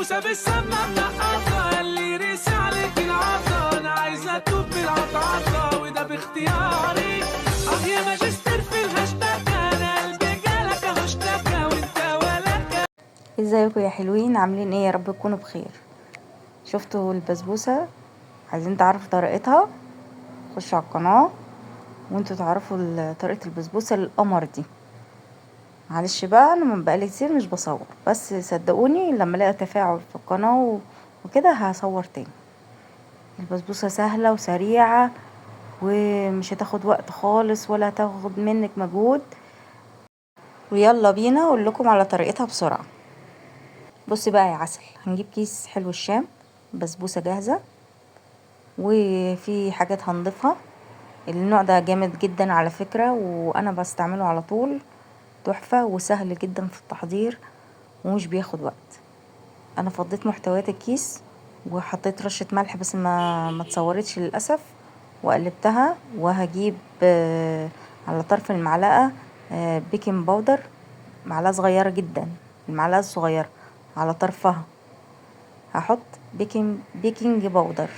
بسبوسة بالسمنة منقطة، اللي ريس عليك العطا، أنا عايزة أتوب بالعطعطة وده باختياري. يا ماجستير في الهاشتاج، أنا قلبي جالك أهو اشتكى وأنت ولا. ازيكم يا حلوين؟ عاملين ايه؟ يا رب تكونوا بخير. شفتوا البسبوسة؟ عايزين تعرفوا طريقتها؟ خشوا على القناة وانتوا تعرفوا طريقة البسبوسة القمر دي. معلش بقى انا من بقالي كتير مش بصور، بس صدقوني لما الاقي تفاعل في القناة وكده هصور تاني. البسبوسة سهلة وسريعة ومش هتاخد وقت خالص ولا هتاخد منك مجهود، ويلا بينا اقول لكم على طريقتها بسرعة. بصي بقى يا عسل، هنجيب كيس حلو الشام بسبوسة جاهزة، وفي حاجات هنضيفها. النوع ده جامد جدا على فكرة، وانا بستعمله على طول، تحفة وسهل جدا في التحضير ومش بياخد وقت. انا فضيت محتويات الكيس وحطيت رشة ملح بس ما تصورتش للأسف، وقلبتها. وهجيب على طرف المعلقة بيكنج باودر، معلقة صغيرة جدا، المعلقة الصغيرة على طرفها هحط بيكنج باودر.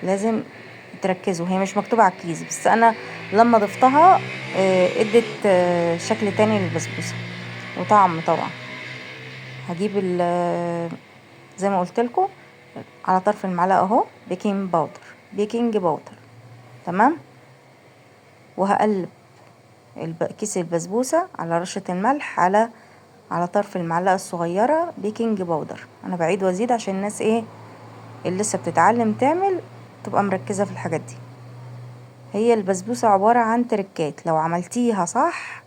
لازم تركزوا، هي مش مكتوبة على الكيس، بس انا لما ضفتها ادت شكل تاني للبسبوسة وطعم طبعا. هجيب زي ما قلت لكم على طرف المعلقة اهو بيكنج باودر تمام. وهقلب كيس البسبوسة على رشة الملح على طرف المعلقة الصغيرة بيكنج باودر. انا بعيد وازيد عشان الناس ايه اللي لسه بتتعلم تعمل تبقى مركزة في الحاجات دي. هي البسبوسة عبارة عن تركات، لو عملتيها صح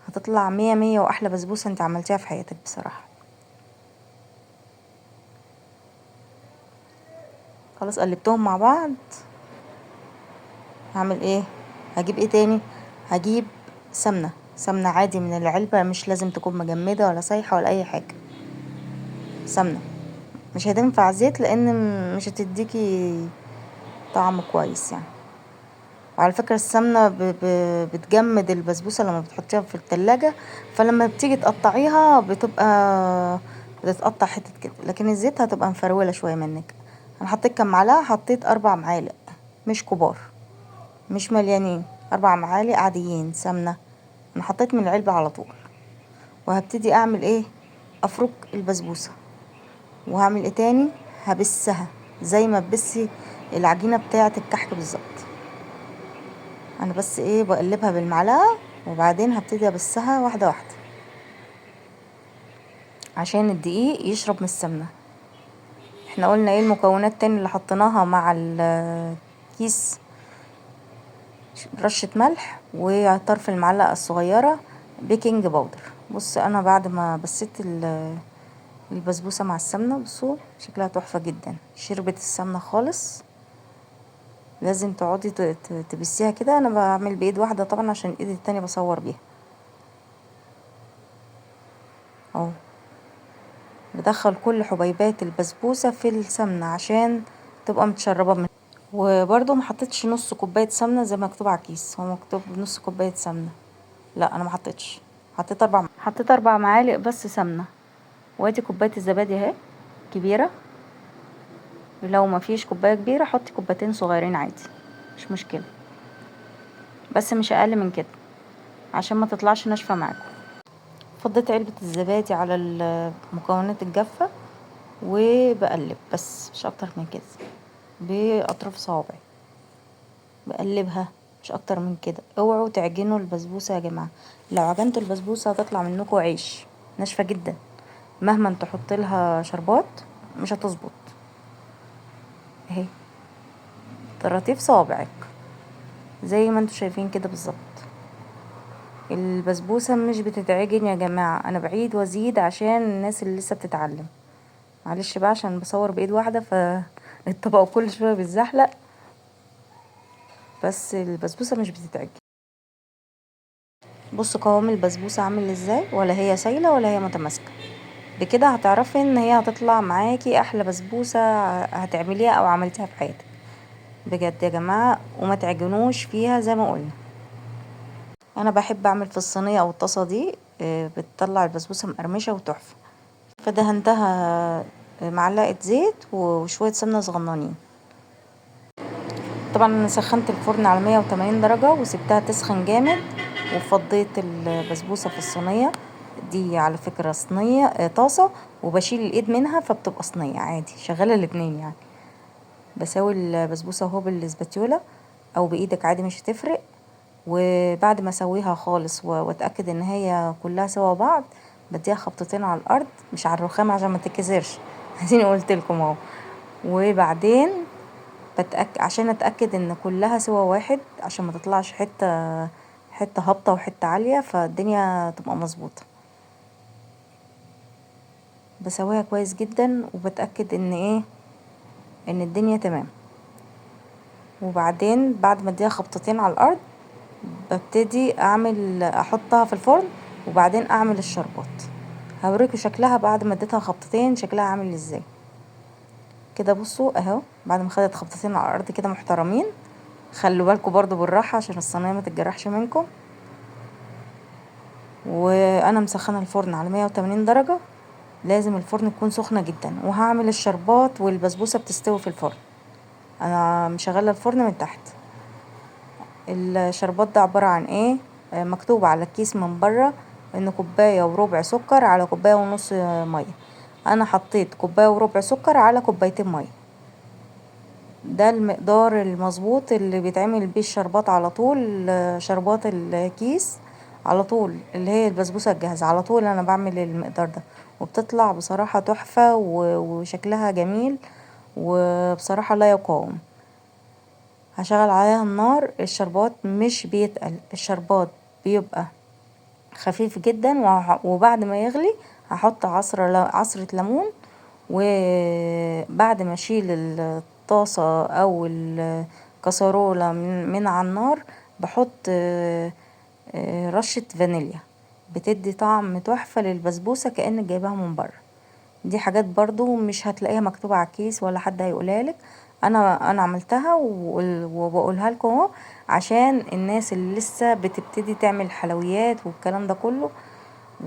هتطلع مية مية واحلى بسبوسة انت عملتيها في حياتك بصراحة. خلاص قلبتهم مع بعض. هعمل ايه؟ هجيب ايه تاني؟ هجيب سمنة عادي من العلبة، مش لازم تكون مجمدة ولا سايحة ولا اي حاجة. سمنة مش هتنفع زيت لان مش هتديكي طعم كويس يعني. وعلى فكرة السمنة بتجمد البسبوسة لما بتحطيها في التلاجة، فلما بتيجي تقطعيها بتتقطع حتت كده، لكن الزيت هتبقى مفرولة شوية منك. انا حطيت كام معلقة؟ حطيت 4 معالق، مش كبار مش مليانين، 4 معالق عاديين سمنة. انا حطيت من العلبة على طول. وهبتدي اعمل ايه؟ افرك البسبوسة. وهعمل ايه تاني؟ هبسها زي ما تبسي العجينة بتاعة الكحك بالظبط. انا بس ايه بقلبها بالمعلقة، وبعدين هبتدي ابسها واحدة واحدة عشان الدقيق يشرب من السمنة. احنا قلنا ايه المكونات تاني اللي حطيناها مع الكيس؟ رشة ملح وطرف المعلقة الصغيرة بيكنج باودر. بص انا بعد ما بسيت البسبوسة مع السمنة، بصوا شكلها تحفة جدا، شربت السمنة خالص. لازم تقعدي تبسيها كده. انا بعمل بايد واحدة طبعا عشان الايد التانية بصور بيها اهو. بدخل كل حبيبات البسبوسة في السمنة عشان تبقى متشربة منها. وبرده محطتش نص كوباية سمنة زي ما مكتوب على الكيس، هو مكتوب نص كوباية سمنة، لا انا محطتش، حطيت 4 معالق بس سمنة. وادي كوباية الزبادي اهي كبيرة، لو ما فيش كوباية كبيرة حطي كوبايتين صغيرين عادي مش مشكلة، بس مش اقل من كده عشان ما تطلعش ناشفة معاكم. فضيت علبة الزبادي على المكونات الجافة وبقلب بس مش اكتر من كده، باطراف صوابعي بقلبها مش اكتر من كده. اوعوا تعجنوا البسبوسة يا جماعة، لو عجنتوا البسبوسة هتطلع منكم عيش ناشفة جدا، مهما تحط لها شربات مش هتظبط. اهي طراطيف صوابعك زي ما انتوا شايفين كده بالظبط. البسبوسة مش بتتعجن يا جماعة، انا بعيد وازيد عشان الناس اللي لسه بتتعلم. معلش بقى عشان بصور بايد واحدة فالطبق كل شوية بيتزحلق، بس البسبوسة مش بتتعجن. بصوا قوام البسبوسة عامل ازاي، ولا هي سايلة ولا هي متماسكة. بكده هتعرفي ان هي هتطلع معاكي احلى بسبوسة هتعمليها او عملتيها في حياتك بجد يا جماعة. وما تعجنوش فيها زي ما قلنا. انا بحب اعمل في الصينية او الطاسة دي، بتطلع البسبوسة مقرمشة وتحفة. فدهنتها معلقة زيت وشوية سمنة صغننين. طبعا انا سخنت الفرن على 180 درجة وسبتها تسخن جامد، وفضيت البسبوسة في الصينية دي. على فكرة صينية طاسة، وبشيل الايد منها فبتبقى صينية عادي، شغالة الاتنين يعني. بسوي البسبوسة اهو بالسباتيولا او بايدك عادي مش هتفرق. وبعد ما اسويها خالص واتأكد ان هي كلها سوا بعض، بديها خبطتين على الارض مش على الرخام عشان ما تتكسرش اديني قلتلكم اهو. وبعدين عشان اتأكد ان كلها سوا واحد، عشان ما تطلعش حتة هابطة وحتة عالية، فالدنيا تبقى مظبوطة. بسويها كويس جدا وبتأكد ان الدنيا تمام. وبعدين بعد ما اديها خبطتين على الارض، ببتدي احطها في الفرن، وبعدين اعمل الشربات. هوريكم شكلها بعد ما اديتها خبطتين شكلها عامل ازاي. كده بصوا اهو، بعد ما خدت خبطتين على الارض كده محترمين. خلوا بالكم برضو بالراحة عشان الصينية ما تتجرحش منكم. وانا مسخنه الفرن على 180 درجة، لازم الفرن يكون سخنة جدا. وهعمل الشربات والبسبوسة بتستوي في الفرن، انا مشغله الفرن من تحت. الشربات ده عبارة عن مكتوب على الكيس من بره ان كوباية وربع سكر على كوباية ونص مية. انا حطيت كوباية وربع سكر على كوبايتين مية. ده المقدار المظبوط اللي بيتعمل بيه الشربات على طول. شربات الكيس على طول، اللي هي البسبوسة الجاهزة على طول انا بعمل المقدار ده، وبتطلع بصراحة تحفة وشكلها جميل، وبصراحة لا يقاوم. هشغل عليها النار. الشربات مش بيتقل، الشربات بيبقى خفيف جدا. وبعد ما يغلي هحط عصرة ليمون. وبعد ما اشيل الطاسة او الكسرولة من على النار، بحط رشة فانيليا، بتدي طعم تحفة للبسبوسة كأنك جايباها من بره. دي حاجات برضو مش هتلاقيها مكتوبة على الكيس ولا حد هيقولها لك. انا عملتها وبقولها لكم اهو، عشان الناس اللي لسه بتبتدي تعمل حلويات والكلام ده كله.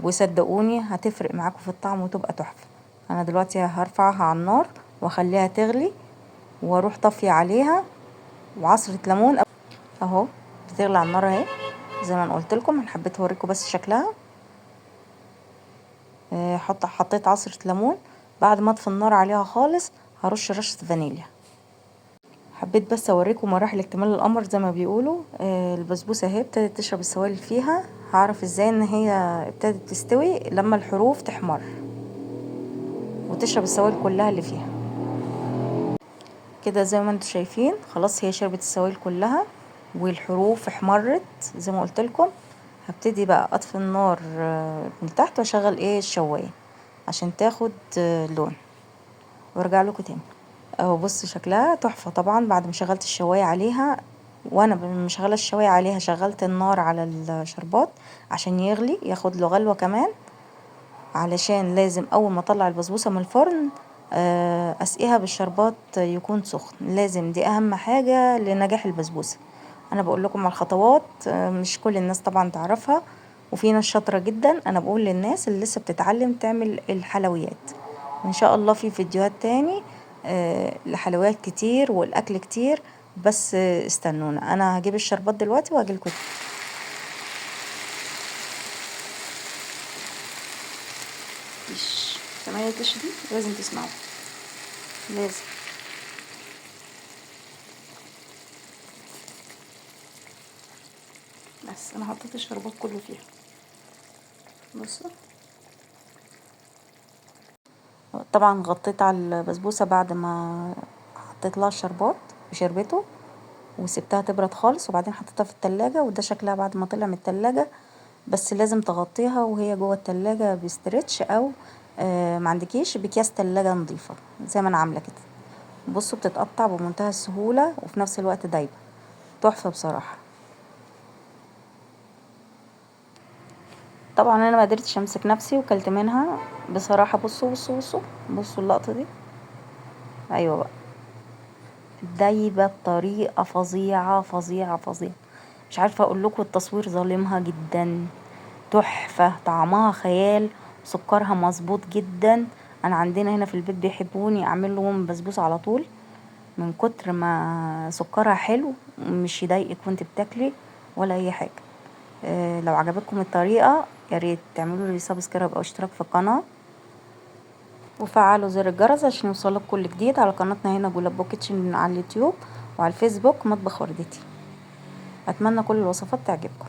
وصدقوني هتفرق معاكم في الطعم وتبقى تحفة. انا دلوقتي هرفعها على النار واخليها تغلي، واروح طافية عليها وعصرة ليمون اهو. بتغلي على النار اهي زي ما انا قلت لكم. انا حبيت اوريكم بس شكلها. حطيت عصرة ليمون. بعد ما اطفي النار عليها خالص هرش رشة فانيليا. حبيت بس اوريكم مراحل اكتمال الامر زي ما بيقولوا. البسبوسه اهي ابتدت تشرب السوائل اللي فيها. هعرف ازاي ان هي ابتدت تستوي؟ لما الحروف تحمر وتشرب السوائل كلها اللي فيها كده زي ما انتم شايفين. خلاص هي شربت السوائل كلها والحروف احمرت زي ما قلت لكم. هبتدي بقى اطفي النار من تحت واشغل الشوايه عشان تاخد لون، وارجع لكم تاني. اهو بص شكلها تحفة. طبعا بعد ما شغلت الشواية عليها، وانا مشغلة الشواية عليها شغلت النار على الشربات عشان يغلي ياخد له غلوة كمان. علشان لازم اول ما اطلع البسبوسة من الفرن اسقيها بالشربات يكون سخن. لازم دي اهم حاجة لنجاح البسبوسة. انا بقول لكم على الخطوات، مش كل الناس طبعا تعرفها، وفي ناس شاطرة جدا. انا بقول للناس اللي لسه بتتعلم تعمل الحلويات. وان شاء الله في فيديوهات تاني لحلويات كتير والاكل كتير. بس استنونا، انا هجيب الشربات دلوقتي وهجيلكوا. سمعي التش دي لازم تسمعوا، لازم. بس انا حطيت الشربات كله فيها. بصوا طبعا غطيت على البسبوسه بعد ما حطيت لها الشربات وشربته، وسبتها تبرد خالص. وبعدين حطيتها في التلاجة، وده شكلها بعد ما طلع من التلاجة. بس لازم تغطيها وهي جوه التلاجة بستريتش او ما عندكيش بكياس تلاجة نظيفة زي ما انا عاملة كده. بصوا بتتقطع بمنتهى السهولة وفي نفس الوقت دايبة تحفة بصراحة. طبعا انا ما قدرتش امسك نفسي وكلت منها بصراحة. بصوا بصوا بصوا بصوا اللقطة دي. ايوه بقى، دايبة بطريقة فظيعة فظيعة فظيعة. مش عارفة اقول لكم، التصوير ظالمها جدا. تحفة، طعمها خيال، سكرها مظبوط جدا. انا عندنا هنا في البيت بيحبوني اعمل لهم بسبوسه على طول من كتر ما سكرها حلو، مش يضايقك وانت بتاكلي ولا اي حاجه. لو عجبتكم الطريقه يا ريت تعملوا لي سبسكرايب او اشتراك في القناه، وفعلوا زر الجرس عشان يوصلك كل جديد على قناتنا هنا جولابو كيتشن على اليوتيوب، وعلى الفيسبوك مطبخ وردتي. اتمنى كل الوصفات تعجبكم.